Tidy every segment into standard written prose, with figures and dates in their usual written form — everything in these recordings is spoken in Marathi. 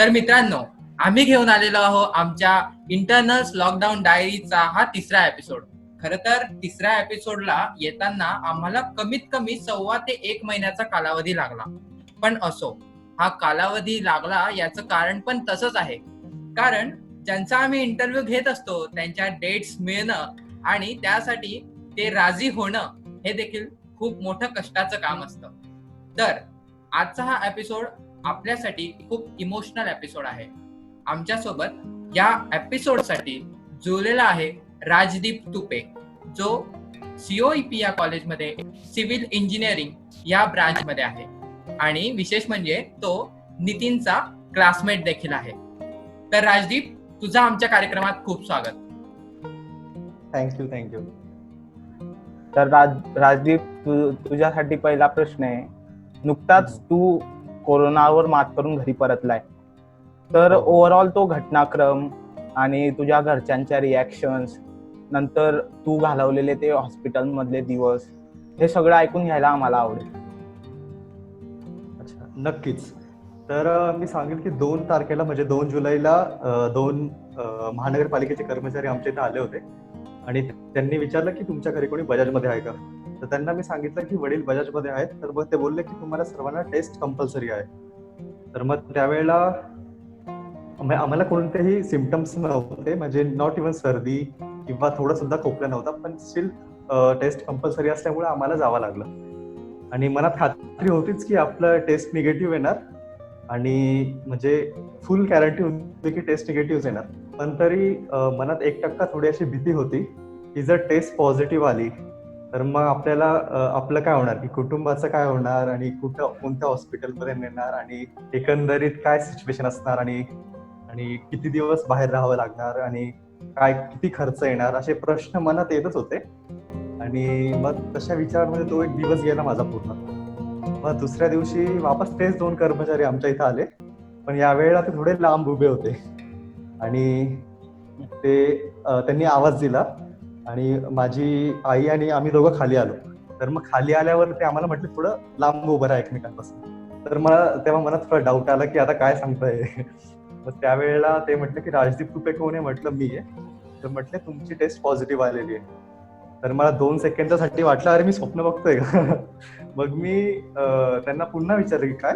तर मित्रांनो, आम्ही घेऊन आलेलो आहोत आमच्या इंटरनल्स लॉकडाऊन डायरीचा हा तिसरा एपिसोड. खर तर तिसऱ्या एपिसोडला येताना आम्हाला कमीत कमी 1.25 ते 1 महिन्याचा कालावधी लागला. पण असो, हा कालावधी लागला याचं कारण पण तसंच आहे. कारण ज्यांचा आम्ही इंटरव्ह्यू घेत असतो त्यांच्या डेट्स मिळणं आणि त्यासाठी ते राजी होणं हे देखील खूप मोठं कष्टाचं काम असतं. तर आजचा हा एपिसोड आपल्यासाठी खूप इमोशनल एपिसोड आहे. आमच्यासोबत या एपिसोडसाठी जुळलेला आहे राजदीप तुपे, जो COEP या कॉलेजमध्ये सिव्हिल इंजिनिअरिंग या ब्रांचमध्ये आहे आणि विशेष म्हणजे तो नितीनचा क्लासमेट देखील आहे. तर राजदीप, तुझं आमच्या कार्यक्रमात खूप स्वागत. थँक्यू. तर राजदीप, तुझ्यासाठी पहिला प्रश्न आहे. नुकताच तू कोरोनावर मात करून घरी परतलाय, तर ओव्हरऑल तो घटनाक्रम आणि तुझ्या घरच्यांच्या रिॲक्शन्स, नंतर तू घालवलेले ते हॉस्पिटल मधले दिवस, हे सगळं ऐकून घ्यायला आम्हाला आवडेल. अच्छा, नक्कीच. तर मी सांगेल की 2 तारखेला म्हणजे 2 जुलैला 2 महानगरपालिकेचे कर्मचारी आमच्या इथे आले होते आणि त्यांनी विचारलं की तुमच्या घरी कोणी बजाजमध्ये आहे का. तर त्यांना मी सांगितलं की वडील बजाजमध्ये आहेत. तर मग ते बोलले की तुम्हाला सर्वांना टेस्ट कंपल्सरी आहे. तर मग त्यावेळेला आम्हाला कोणतेही सिम्पटम्स नव्हते, म्हणजे नॉट इव्हन सर्दी किंवा थोडा सुद्धा खोकला नव्हता, पण स्टील टेस्ट कंपल्सरी असल्यामुळे आम्हाला जावं लागलं. आणि मनात खात्री होतीच की आपलं टेस्ट निगेटिव्ह येणार आणि म्हणजे फुल गॅरंटी होती की टेस्ट निगेटिव्ह येणार. पण तरी मनात 1% थोडी अशी भीती होती की जर टेस्ट पॉझिटिव्ह आली तर मग आपल्याला आपलं काय होणार, की कुटुंबाचं काय होणार आणि कोणत्या हॉस्पिटलमध्ये नेणार आणि एकंदरीत काय सिच्युएशन असणार आणि किती दिवस बाहेर राहावं लागणार आणि काय किती खर्च येणार, असे प्रश्न मनात येतच होते. आणि मग तशा विचारांमध्ये तो एक दिवस गेला माझा पूर्ण. मग दुसऱ्या दिवशी वापस तेच 2 कर्मचारी आमच्या इथं आले, पण यावेळेला ते थोडे लांब उभे होते आणि त्यांनी आवाज दिला आणि माझी आई आणि आम्ही दोघं खाली आलो. तर मग खाली आल्यावर ते आम्हाला म्हटले थोडं लांब उभं राहा एकमेकांपासून. तर मला तेव्हा मनात थोडा डाऊट आला की आता काय सांगताय. मग त्यावेळेला ते म्हटलं की राजदीप तुपे कोण आहे. म्हटलं मी आहे. तर म्हटले तुमची टेस्ट पॉझिटिव्ह आलेली आहे. तर मला 2 सेकंदासाठी वाटलं अरे मी स्वप्न बघतोय का. मग मी त्यांना पुन्हा विचारलं की काय.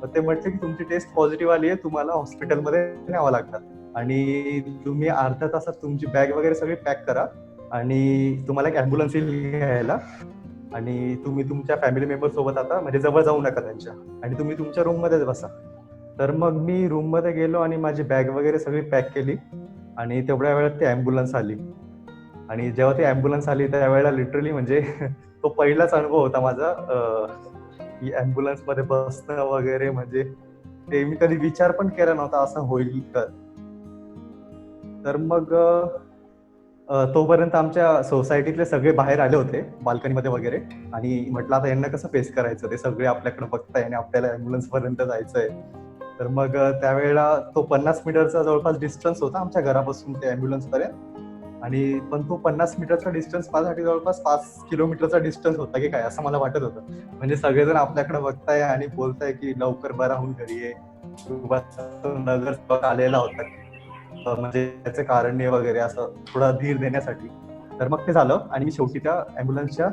ते म्हटले की तुमची टेस्ट पॉझिटिव्ह आली आहे, तुम्हाला हॉस्पिटलमध्ये न्यावं लागणार आणि तुम्ही अर्ध्या तासात तुमची बॅग वगैरे सगळी पॅक करा आणि तुम्हाला एक ॲम्ब्युलन्स येईल घ्यायला आणि तुम्ही तुमच्या फॅमिली मेंबर सोबत आता म्हणजे जवळ जाऊ नका त्यांच्या आणि तुम्ही तुमच्या रूम मध्येच बसा. तर मग मी रूम मध्ये गेलो आणि माझी बॅग वगैरे सगळी पॅक केली आणि तेवढ्या वेळात ती ॲम्ब्युलन्स आली. आणि जेव्हा ती ॲम्ब्युलन्स आली त्यावेळेला लिटरली म्हणजे तो पहिलाच अनुभव होता माझा की ॲम्ब्युलन्स मध्ये बसणं वगैरे, म्हणजे ते मी कधी विचार पण केला नव्हता असं होईल का. तर मग तोपर्यंत आमच्या सोसायटीतले सगळे बाहेर आले होते बाल्कनीमध्ये वगैरे आणि म्हटलं आता यांना कसं फेस करायचं, ते सगळे आपल्याकडे बघताय आणि आपल्याला ॲम्ब्युलन्स पर्यंत जायचंय. तर मग त्यावेळेला तो 50 मीटरचा जवळपास डिस्टन्स होता आमच्या घरापासून ते ॲम्ब्युलन्स पर्यंत आणि पण तो 50 मीटरचा डिस्टन्स माझ्यासाठी जवळपास 5 किलोमीटरचा डिस्टन्स होता की काय असं मला वाटत होतं. म्हणजे सगळेजण आपल्याकडे बघताय आणि बोलताय की लवकर बरा होऊन घरी ये. नगरसेवक आलेला होता म्हणजे त्याचे कारण वगैरे असं थोडा धीर देण्यासाठी. तर मग ते झालं आणि मी शेवटी त्या ॲम्ब्युलन्सच्या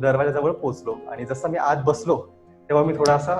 दरवाजाजवळ पोहोचलो आणि जसं मी आत बसलो तेव्हा मी थोडासा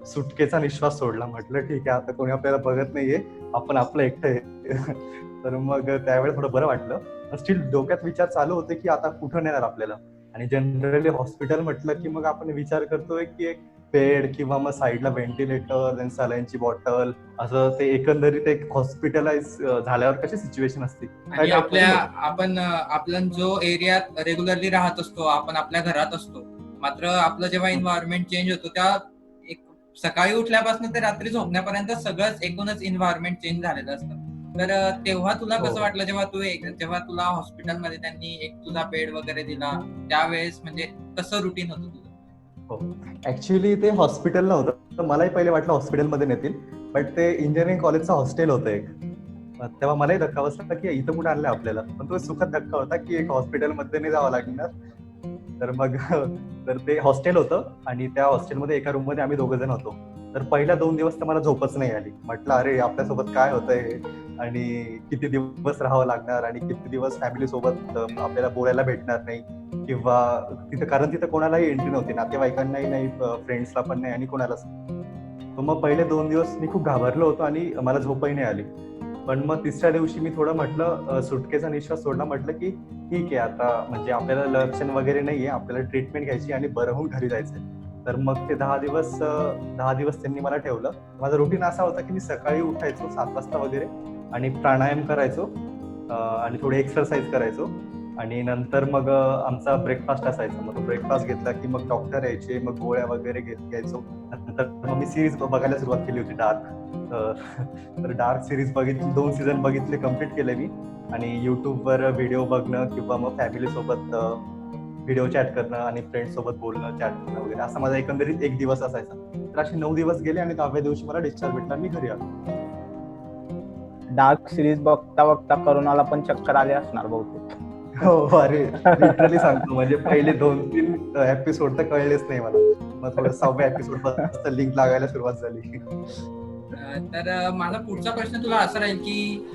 सुटकेचा निश्वास सोडला. म्हटलं ठीक आहे आता कोणी आपल्याला बघत नाहीये, आपण आपलं एकटं आहे. तर मग त्यावेळेस थोडं बरं वाटलं. स्टील डोक्यात विचार चालू होते की आता कुठं नेणार आपल्याला. आणि जनरली हॉस्पिटल म्हटलं की मग आपण विचार करतोय की एक बेड किंवा मग साईडला व्हेंटिलेटर, सलाईनची बॉटल, असं ते एकंदरीत एक हॉस्पिटलाइज झाल्यावर कशी सिच्युएशन असते. आणि आपण जो एरियात रेग्युलरली राहत असतो, आपण आपल्या घरात असतो, मात्र आपलं जेव्हा एन्व्हायरमेंट चेंज होतो त्या एक सकाळी उठल्यापासून ते रात्री झोपण्यापर्यंत सगळंच एकूणच एन्व्हायरमेंट चेंज झालेलं असतं. तर तेव्हा तुला कसं वाटलं जेव्हा तुला हॉस्पिटलमध्ये त्यांनी एक तुझा बेड वगैरे दिला, त्यावेळेस म्हणजे कसं रुटीन होतं तुझं? हो, ऍक्च्युअली ते हॉस्पिटल नव्हतं. मलाही पहिले वाटलं हॉस्पिटलमध्ये नेतील, बट ते इंजिनिअरिंग कॉलेजचं हॉस्टेल होतं एक. तेव्हा मलाही धक्का बसला की इथं कुठे आणलंय आपल्याला. पण तो सुखद धक्का होता की एक हॉस्पिटलमध्ये नाही जावं लागणार. तर मग तर ते हॉस्टेल होतं आणि त्या हॉस्टेलमध्ये एका रूम मध्ये आम्ही 2 जण होतो तर पहिल्या 2 दिवस तर मला झोपच नाही आली. म्हटलं अरे आपल्यासोबत काय होतंय हे? आणि किती दिवस राहावं लागणार आणि किती दिवस फॅमिली सोबत आपल्याला बोलायला भेटणार नाही किंवा तिथं, कारण तिथं कोणालाही एंट्री नव्हती, नातेवाईकांनाही नाही, फ्रेंड्सला पण नाही आणि कोणालाच नाही. तर मग पहिले 2 दिवस मी खूप घाबरलो होतो आणि मला झोपही नाही आली. पण मग तिसऱ्या दिवशी मी थोडं म्हटलं, सुटकेचा निश्वास सोडला. म्हटलं की ठीक आहे, आता म्हणजे आपल्याला लक्षण वगैरे नाहीये, आपल्याला ट्रीटमेंट घ्यायची आणि बरं होऊन घरी जायचंय. तर मग ते 10 दिवस त्यांनी मला ठेवलं. माझा रुटीन असा होता की मी सकाळी उठायचो 7 वाजता वगैरे आणि प्राणायाम करायचो, आणि थोडी एक्सरसाइज करायचो आणि नंतर मग आमचा ब्रेकफास्ट असायचा. मग तो ब्रेकफास्ट घेतला की मग डॉक्टर यायचे, मग गोळ्या वगैरे घ्यायचो. नंतर मग मी सिरीज बघायला सुरुवात केली होती, डार्क. तर डार्क सिरीज बघितली, 2 सीझन बघितले, कम्प्लीट केले मी. आणि युट्यूबवर व्हिडिओ बघणं किंवा मग फॅमिली सोबत व्हिडिओ चॅट करणं आणि फ्रेंड्स सोबत बोलणं, चॅट करणं वगैरे, असा माझा एकंदरीत 1 दिवस असायचा. तर असे 9 दिवस गेले आणि 10व्या दिवशी मला डिस्चार्ज भेटला, मी घरी आलो. डार्क सिरीज बघता बघता करोनाला पण चक्कर आले असणार बहुतेक. हो, अरे लिटरली सांगतो, म्हणजे पहिले 2-3 एपिसोड तर कळलेच नाही मला. मग थोडं 6व्या एपिसोड पर्यंत लिंक लागायला सुरुवात झाली. तर माझा पुढचा प्रश्न तुला असा राहील की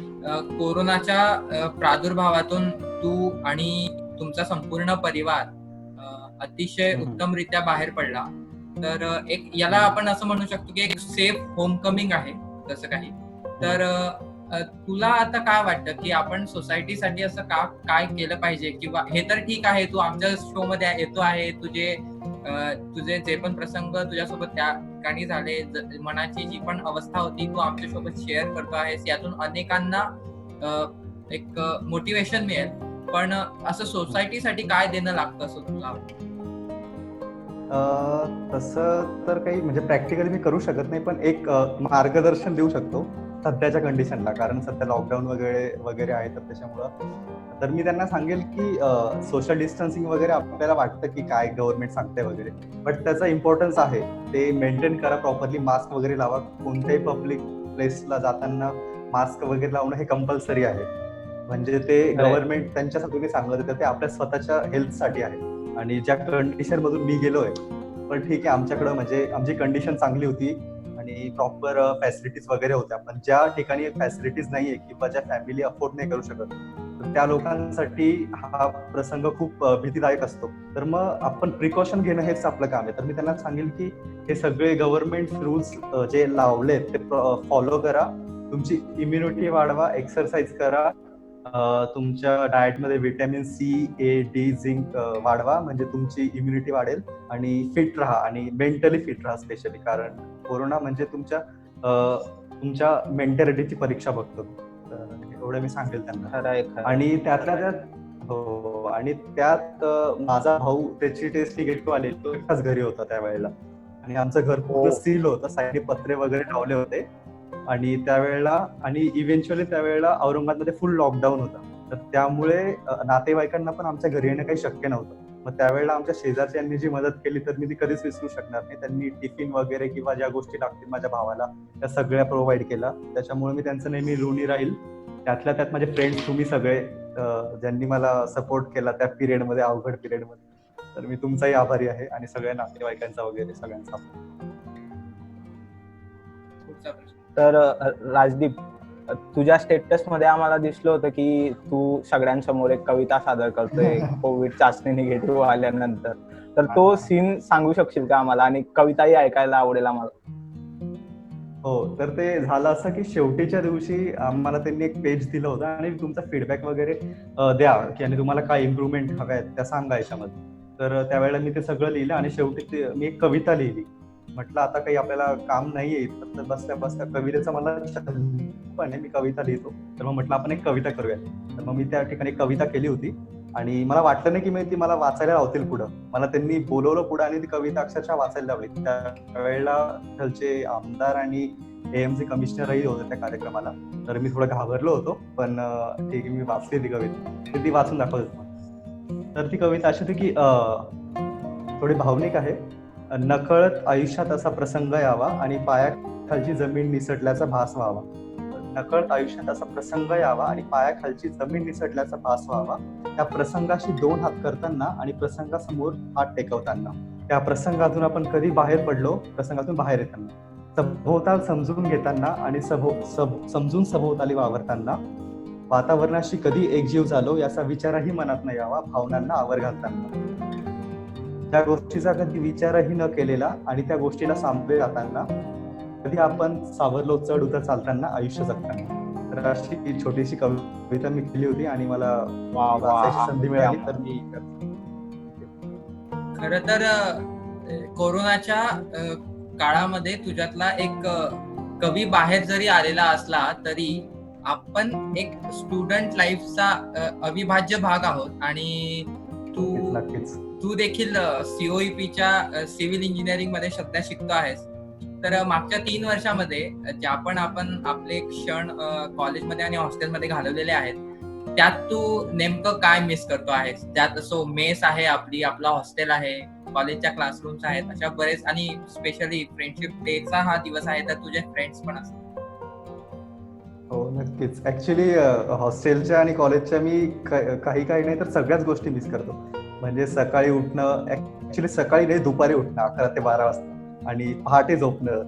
कोरोनाच्या प्रादुर्भावातून तू आणि तुमचा संपूर्ण परिवार अतिशय उत्तमरित्या बाहेर पडला. तर एक याला आपण असं म्हणू शकतो की एक सेफ होमकमिंग आहे तसं काही. तर तुला आता काय वाटतं की आपण सोसायटीसाठी असं काय केलं पाहिजे, किंवा हे तर ठीक आहे तू आमच्या शो मध्ये येतो आहे, तुझे जे पण प्रसंग तुझ्यासोबत त्या ठिकाणी झाले, मनाची जी पण अवस्था होती तू आमच्यासोबत शेअर करतो आहेस, यातून अनेकांना एक मोटिवेशन मिळेल. पण असं सोसायटीसाठी काय देणं लागतं असं तुला? तसं तर काही म्हणजे प्रॅक्टिकली मी करू शकत नाही, पण एक मार्गदर्शन देऊ शकतो सध्याच्या कंडिशनला, कारण सध्या लॉकडाऊन वगैरे वगैरे आहे. तर त्याच्यामुळं तर मी त्यांना सांगेल की सोशल डिस्टन्सिंग वगैरे आपल्याला वाटतं की काय गव्हर्नमेंट सांगते वगैरे, बट त्याचा इम्पॉर्टन्स आहे ते मेंटेन करा प्रॉपरली. मास्क वगैरे लावा, कोणत्याही पब्लिक प्लेसला जाताना मास्क वगैरे लावणं हे कंपल्सरी आहे. म्हणजे ते गव्हर्नमेंट त्यांच्यासाठी चांगलं देतं, ते आपल्या स्वतःच्या हेल्थसाठी आहे. आणि ज्या कंडिशन मधून मी गेलोय, पण ठीक आहे, आमच्याकडं म्हणजे आमची कंडिशन चांगली होती आणि प्रॉपर फॅसिलिटीज वगैरे होत्या. पण ज्या ठिकाणी फॅसिलिटीज नाहीये किंवा ज्या फॅमिली अफोर्ड नाही करू शकत, तर त्या लोकांसाठी हा प्रसंग खूप भीतीदायक असतो. तर मग आपण प्रिकॉशन घेणं हेच आपलं काम आहे. तर मी त्यांना सांगेल की हे सगळे गव्हर्नमेंट रूल्स जे लावलेत ते फॉलो करा, तुमची इम्युनिटी वाढवा, एक्सरसाइज करा, तुमच्या डाएटमध्ये व्हिटॅमिन सी, ए, डी, झिंक वाढवा, म्हणजे तुमची इम्युनिटी वाढेल आणि फिट राहा आणि मेंटली फिट राहा स्पेशली, कारण कोरोना म्हणजे तुमच्या मेंटॅलिटीची परीक्षा बघतो. तर एवढं मी सांगेल त्यांना. आणि त्यातल्या त्यात हो, आणि त्यात माझा भाऊ त्याची टेस्ट निगेटिव्ह आली, तो एकटाच घरी होता त्यावेळेला आणि आमचं घर पूर्ण सील होतं, साईडने पत्रे वगैरे लावले होते. आणि त्यावेळेला आणि इव्हेंच्युअली त्यावेळेला औरंगाबादमध्ये फुल लॉकडाऊन होता. तर त्यामुळे नातेवाईकांना पण आमच्या घरी येणं काही शक्य नव्हतं. मग त्यावेळेला आमच्या शेजारच्यांनी जी मदत केली तर मी ती कधीच विसरू शकणार नाही. त्यांनी टिफिन वगैरे किंवा ज्या गोष्टी लागतील माझ्या भावाला त्या सगळ्या प्रोव्हाइड केल्या. त्याच्यामुळे मी त्यांचं नेहमी ऋणी राहील. त्यातल्या त्यात माझे फ्रेंड्स, तुम्ही सगळे ज्यांनी मला सपोर्ट केला त्या पिरियडमध्ये, अवघड पिरियडमध्ये. तर मी तुमचाही आभारी आहे आणि सगळ्या नातेवाईकांचा वगैरे सगळ्यांचा. तर राजदीप, तुझ्या स्टेटस मध्ये आम्हाला दिसलं होतं की तू सगळ्यांसमोर एक कविता सादर करतोय कोविड चाचणी निगेटिव्ह आल्यानंतर. तर तो सीन सांगू शकशील का आम्हाला, आणि कविताही ऐकायला आवडेल आम्हाला. हो, तर ते झालं असं की शेवटीच्या दिवशी आम्हाला त्यांनी एक पेज दिलं होतं आणि तुमचा फीडबॅक वगैरे द्या की आणि तुम्हाला काय इम्प्रुव्हमेंट हव्या आहेत त्या सांगा याच्यामध्ये. तर त्यावेळेला मी ते सगळं लिहिलं आणि शेवटी मी एक कविता लिहिली. म्हटलं आता काही आपल्याला काम नाहीये तर बसल्या बसल्या कवितेचा मला पण मी कविता लिहितो, तर मग म्हटलं आपण एक कविता करूया. तर मग मी त्या ठिकाणी कविता केली होती आणि मला वाटलं नाही की ती मला वाचायला लावतील पुढं. मला त्यांनी बोलवलं पुढं आणि ती कविता अक्षरशः वाचायला लावली. त्यावेळेला तिथलचे आमदार आणि एएमसी कमिशनरही होते त्या कार्यक्रमाला. तर मी थोडं घाबरलो होतो, पण ठीक आहे, मी वाचली ती कविता. ती वाचून दाखवतो. तर ती कविता अशी होती की थोडी भावनिक आहे. नकळत आयुष्यात असा प्रसंग यावा आणि पायाखालची जमीन निसटल्याचा भास व्हावा. नकळत आयुष्यात असा प्रसंग यावा आणि पायाखालची जमीन निसटल्याचा भास व्हावा. त्या प्रसंगाशी 2 हात करताना आणि प्रसंगासमोर हात टेकवताना. त्या प्रसंगातून आपण कधी बाहेर पडलो, प्रसंगातून बाहेर येताना. सभोवताल समजून घेताना आणि समजून सभोवताली वावरताना वातावरणाशी कधी एकजीव झालो याचा विचारही मनात न यावा भावनांना आवर घालताना, त्या गोष्टीचा कधी विचारही न केलेला आणि त्या गोष्टीला सामोरे जाताना, कधी आपण सावरलो चढ उतर चालताना आयुष्य जगताना. तर अशी ही छोटीशी कविता मी केली होती आणि मला वाचायची संधी मिळाली तर मी खर तर कोरोनाच्या काळामध्ये तुझ्यातला एक कवी बाहेर जरी आलेला असला तरी आपण एक स्टुडंट लाईफचा अविभाज्य भाग आहोत आणि नक्कीच तू देखील सीओईपीच्या सिव्हिल इंजिनिअरिंग मध्ये सध्या शिकतो आहेस. तर मागच्या 3 वर्षामध्ये ज्या पण आपण आपले क्षण कॉलेजमध्ये आणि हॉस्टेलमध्ये घालवलेले आहेत त्यात तू नेमकं काय मिस करतो आहेस? त्यात असो मेस आहे आपली, आपला हॉस्टेल आहे, कॉलेजच्या क्लासरूम्स आहेत, अशा बरेच, आणि स्पेशली फ्रेंडशिप डेचा हा दिवस आहे तर तुझे फ्रेंड्स पण असतात. हो नक्कीच. ऍक्च्युली हॉस्टेलच्या आणि कॉलेजच्या मी काही नाही तर सगळ्याच गोष्टी मिस करतो. म्हणजे सकाळी उठणं, ऍक्च्युली सकाळी नाही दुपारी उठणं 11 ते 12 वाजता आणि पहाटे झोपणं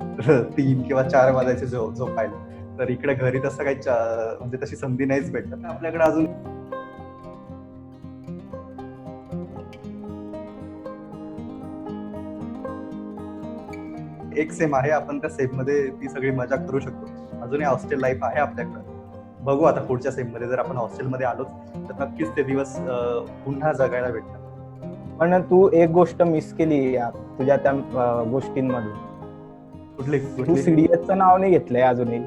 3 किंवा 4 वाजायचे झोपायला. तर इकडे घरी तसं काही म्हणजे तशी संधी नाहीच भेटत आपल्याकडे अजून. एक सेम आहे, आपण त्या सेम मध्ये ती सगळी मजा करू शकतो. अजूनही हॉस्टेल लाईफ आहे आपल्याकडे. बघू आता पुढच्या सेम मध्ये जर आपण हॉस्टेलमध्ये आलो तर नक्कीच ते दिवस पुन्हा जगायला भेटतात. पण तू एक गोष्ट मिस केली तुझ्या त्या गोष्टींमधून. तू सीडीएसचं नाव नाही घेतलंय अजूनही.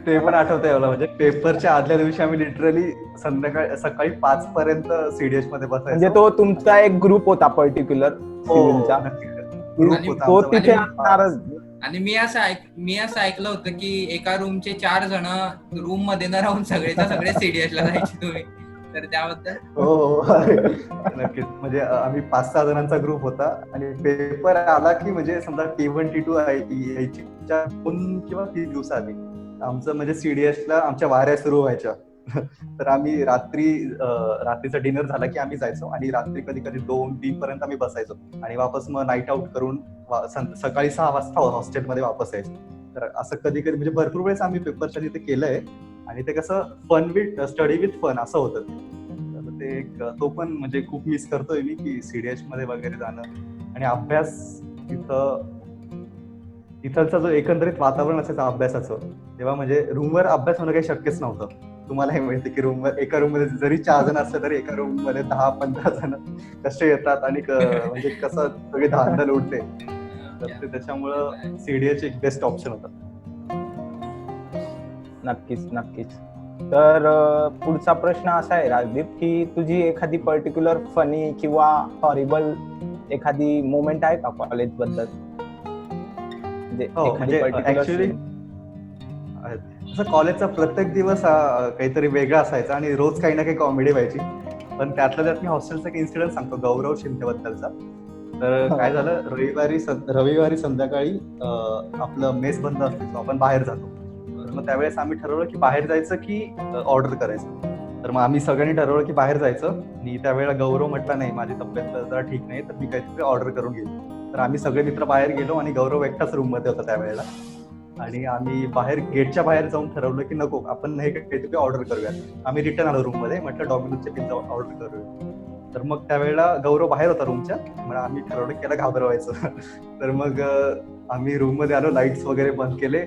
ते पण आठवतंय मला. म्हणजे पेपरच्या आदल्या दिवशी आम्ही लिटरली सकाळी 5 पर्यंत सीडीएस मध्ये बसायचो. म्हणजे तो तुमचा एक ग्रुप होता पर्टिक्युलर सिव्हिलचा, तो तिथे असणारच. आणि मी असं ऐकलं होतं की एका रूमचे 4 जण रूम मध्ये न राहून सगळेच्या सगळे सीडीएसला जायचे तुम्ही, तर त्याबद्दल. हो नक्कीच. म्हणजे आम्ही 5-6 जणांचा ग्रुप होता आणि पेपर आला की म्हणजे समजा T1 T2 यायची 2 किंवा 3 दिवसाआधी आमचं म्हणजे सीडीएसला आमच्या वाऱ्या सुरू व्हायच्या. तर आम्ही रात्रीचा डिनर झाला की आम्ही जायचो आणि रात्री कधी 2-3 पर्यंत आम्ही बसायचो आणि वापस मग नाईट आउट करून सकाळी 6 वाजता हॉस्टेलमध्ये वापस यायचो. तर असं कधी म्हणजे भरपूर वेळेस आम्ही पेपरच्या तिथे केलंय आणि ते कसं fun with study with fun असं होतं. तर ते तो पण म्हणजे खूप मिस करतोय मी की सीडीएस मध्ये वगैरे जाणं आणि अभ्यास इथलचा जो एकंदरीत वातावरण असायचं अभ्यासाचं, तेव्हा म्हणजे रूमवर अभ्यास होणं काही शक्यच नव्हतं. तुम्हाला हे माहिती की एका रूम मध्ये जरी 4 जण असले तरी एका रूम मध्ये 10-15 जण कसे येतात आणि म्हणजे कसं सगळी धांदल उडते. तर त्याच्यामुळं सीडीएस एक बेस्ट ऑप्शन होता. नक्कीच. तर पुढचा प्रश्न असा आहे राजदीप, की तुझी एखादी पर्टिक्युलर फनी किंवा हॉरिबल एखादी मोमेंट आहे का कॉलेज बद्दल? म्हणजे ऍक्च्युली असं कॉलेजचा प्रत्येक दिवस काहीतरी वेगळा असायचा आणि रोज काही ना काही कॉमेडी व्हायची. पण त्यातल्या त्यात मी हॉस्टेलचा एक इन्सिडेंट सांगतो गौरव शिंदे बद्दलचा. तर काय झालं, रविवारी संध्याकाळी आपलं मेस बंद असते, आपण बाहेर जातो. तर मग त्यावेळेस आम्ही ठरवलं की बाहेर जायचं की ऑर्डर करायचं. तर मग आम्ही सगळ्यांनी ठरवलं की बाहेर जायचं आणि त्यावेळेला गौरव म्हटला नाही माझी तब्येत जरा ठीक नाही तर मी काहीतरी ऑर्डर करून घेऊ. तर आम्ही सगळे मित्र बाहेर गेलो आणि गौरव एकटाच रूम मध्ये होता त्यावेळेला आणि आम्ही गेटच्या बाहेर जाऊन ठरवलं की नको आपण हे काहीतरी ऑर्डर करूया. आम्ही रिटर्न आलो रूम मध्ये, म्हटलं डॉमिनोजचे पिझ्झा ऑर्डर करूया. तर मग त्यावेळेला गौरव बाहेर होता रूमच्या, मग आम्ही ठरवलं की त्याला घाबरवायचं. तर मग आम्ही रूम मध्ये आलो, लाईट्स वगैरे बंद केले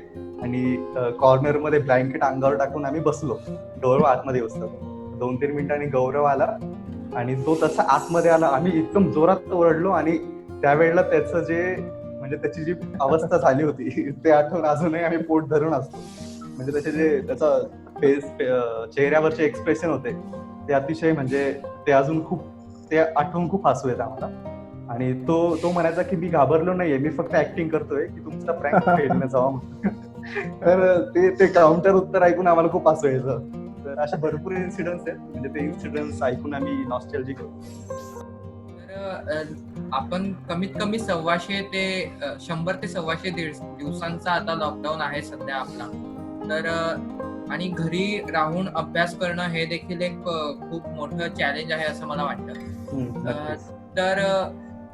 आणि कॉर्नर मध्ये ब्लँकेट अंगावर टाकून आम्ही बसलो. गौरव आतमध्ये बसलो. 2-3 मिनिटांनी गौरव आला आणि तो तसा आतमध्ये आला. आम्ही एकदम जोरात ओरडलो आणि त्यावेळेला त्याचं म्हणजे त्याची जी अवस्था झाली होती ते आठवून अजूनही आम्ही पोट धरून असतो. म्हणजे त्याचा चेहऱ्यावरचे एक्सप्रेशन होते ते अतिशय म्हणजे ते आठवून खूप हसू येतं आम्हाला. आणि तो म्हणायचा की मी घाबरलो नाहीये, मी फक्त ऍक्टिंग करतोय की तुमचा प्रँक फेल न जावा. तर ते काउंटर उत्तर ऐकून आम्हाला खूप हसू यायचं. तर अशा भरपूर इन्सिडेंट्स आहेत, म्हणजे ते इन्सिडेंट्स ऐकून आम्ही नॉस्टॅल्जिक होतो. तर आपण कमीत कमी 100 ते 100 दिवसांचा आता लॉकडाऊन आहे सध्या आपला. तर आणि घरी राहून अभ्यास करणं हे देखील एक खूप मोठं चॅलेंज आहे असं मला वाटतं. तर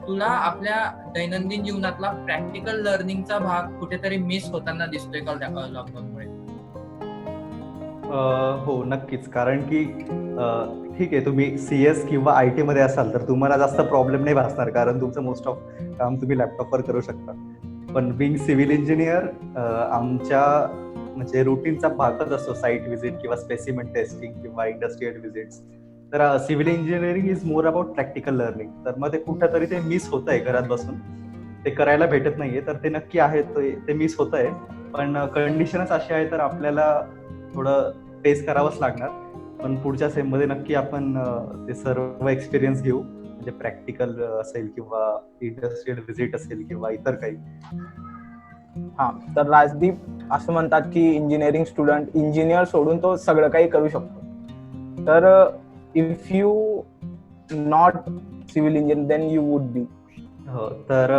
तुला आपल्या दैनंदिन जीवनातला प्रॅक्टिकल लर्निंगचा भाग कुठेतरी मिस होताना दिसतोय का लॉकडाऊनमुळे? हो, नक्कीच. कारण की ठीक आहे, तुम्ही CS किंवा IT मध्ये असाल तर तुम्हाला जास्त प्रॉब्लेम नाही भासणार, कारण तुमचं मोस्ट ऑफ काम तुम्ही लॅपटॉपवर करू शकता. पण बिंग सिव्हिल इंजिनियर आमच्या म्हणजे रुटीनचा भागच असतो साईट व्हिजिट किंवा स्पेसिमेन टेस्टिंग किंवा इंडस्ट्रियल व्हिजिट्स. तर civil engineering is more about practical learning. तर मग ते कुठंतरी ते मिस होत आहे घरात बसून. ते करायला भेटत नाहीये, तर ते नक्की आहे, ते मिस होत आहे. पण कंडिशनच अशी आहे, तर आपल्याला थोडं फेस करावंच लागणार. पण पुढच्या सेममध्ये नक्की आपण ते सर्व एक्सपिरियन्स घेऊ, म्हणजे प्रॅक्टिकल असेल किंवा इंडस्ट्रियल व्हिजिट असेल किंवा इतर काही. हा, तर राजदीप असं म्हणतात की इंजिनिअरिंग स्टुडंट इंजिनियर सोडून तो सगळं काही करू शकतो. तर if you not civil engineer then you would be. हो, तर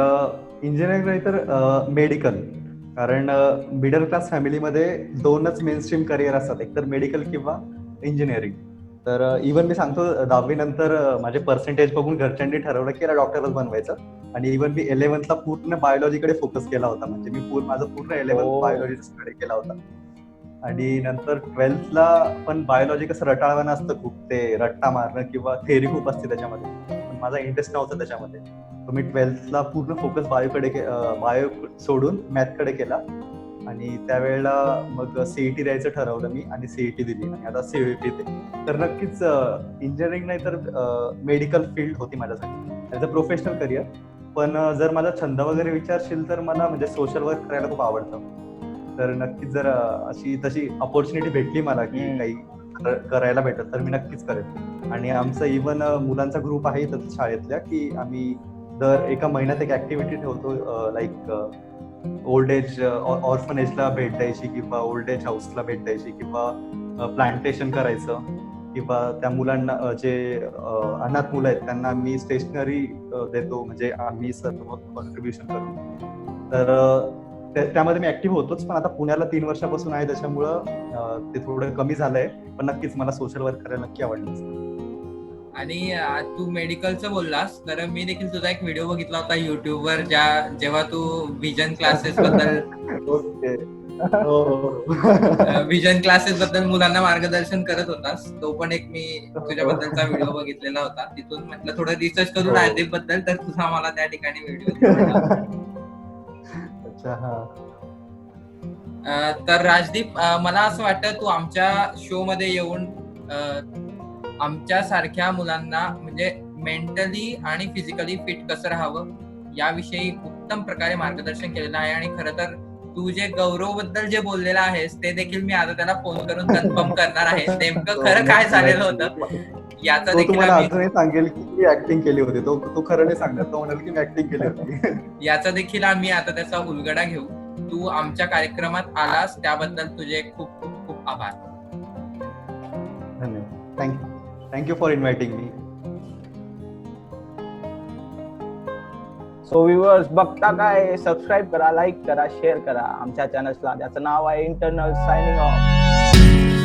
इंजिनिअरिंग नाही तर मेडिकल. कारण मिडल क्लास फॅमिलीमध्ये दोनच मेन स्ट्रीम करिअर असतात, एक तर मेडिकल किंवा इंजिनिअरिंग. तर इव्हन मी सांगतो, 10वी नंतर माझे पर्सेंटेज बघून घरच्यांनी ठरवलं की याला डॉक्टरच बनवायचं. आणि इव्हन मी 11th ला पूर्ण बायोलॉजीकडे फोकस केला होता, म्हणजे मी माझं पूर्ण 11th बायोलॉजी स्टडी केला होता. आणि नंतर 12th ला पण बायोलॉजी कसं रटाळवानं असतं खूप, ते रट्टा मारणं किंवा थेअरी खूप असते त्याच्यामध्ये, पण माझा इंटरेस्ट नव्हता त्याच्यामध्ये. तर मी 12th ला पूर्ण फोकस बायो सोडून मॅथकडे केला. आणि त्यावेळेला मग CET द्यायचं ठरवलं मी आणि CET दिली आणि आता CET दे. तर नक्कीच इंजिनिअरिंग नाही तर मेडिकल फील्ड होती माझ्यासाठी ॲज अ प्रोफेशनल करिअर. पण जर माझा छंद वगैरे विचारशील तर मला म्हणजे सोशल वर्क करायला खूप आवडतं. तर नक्कीच जर अशी तशी अपॉर्च्युनिटी भेटली मला की काही करायला भेटत तर मी नक्कीच करेन. आणि आमचा इव्हन मुलांचा ग्रुप आहे इथं शाळेतल्या, की आम्ही दर एका महिन्यात एक ऍक्टिव्हिटी ठेवतो, लाईक ओल्ड एज ऑर्फनेजला भेट द्यायची किंवा ओल्ड एज हाऊसला भेट द्यायची किंवा प्लांटेशन करायचं किंवा त्या मुलांना जे अनाथ मुलं आहेत त्यांना आम्ही स्टेशनरी देतो, म्हणजे आम्ही सर्व कॉन्ट्रीब्युशन करू. तर त्यामध्ये मी ऍक्टिव्ह होतोच, पण आता पुण्याला 3 वर्षापासून आहे, त्याच्यामुळं ते थोडं कमी झालंय. पण नक्कीच मला सोशल वर्क करायला नक्की आवडलं. आणि तू मेडिकलचं बोललास तर मी देखील तुझा एक व्हिडिओ बघितला होता युट्यूबवर, जेव्हा तू व्हिजन क्लासेस बद्दल ओके. हो. व्हिजन क्लासेस बद्दल मुलांना मार्गदर्शन करत होतास. तो पण एक मी तुझ्याबद्दलचा व्हिडिओ बघितलेला होता. तिथून म्हटलं थोडं रिसर्च करू राजदीप बद्दल, तर तुझा मला त्या ठिकाणी व्हिडिओ. अच्छा, हा. तर राजदीप, मला असं वाटतं तू आमच्या शो मध्ये येऊन आमच्या सारख्या मुलांना म्हणजे मेंटली आणि फिजिकली फिट कसं राहावं याविषयी उत्तम प्रकारे मार्गदर्शन केलेलं आहे. आणि खरं तर तू जे गौरव बद्दल जे बोललेला आहेस ते देखील मी आता त्याला फोन करून कन्फर्म करणार आहे. नेमकं खरं काय झालेलं होतं याचा तो देखील तुम्हाला आम्ही अजूनही सांगेल की मी ऍक्टिंग केली होती. तो खरं नाही सांगणार, तो म्हणाल की मी ऍक्टिंग केली होती. याचा देखील आम्ही आता त्याचा उलगडा घेऊ. तू आमच्या कार्यक्रमात आलास त्याबद्दल तुझे खूप खूप खूप आभार. धन्यवाद. Thank you for inviting me. So viewers, बघता काय, सबस्क्राईब करा, लाईक करा, शेअर करा आमच्या चॅनल्सला. त्याचं नाव आहे इंटरनल. Signing off.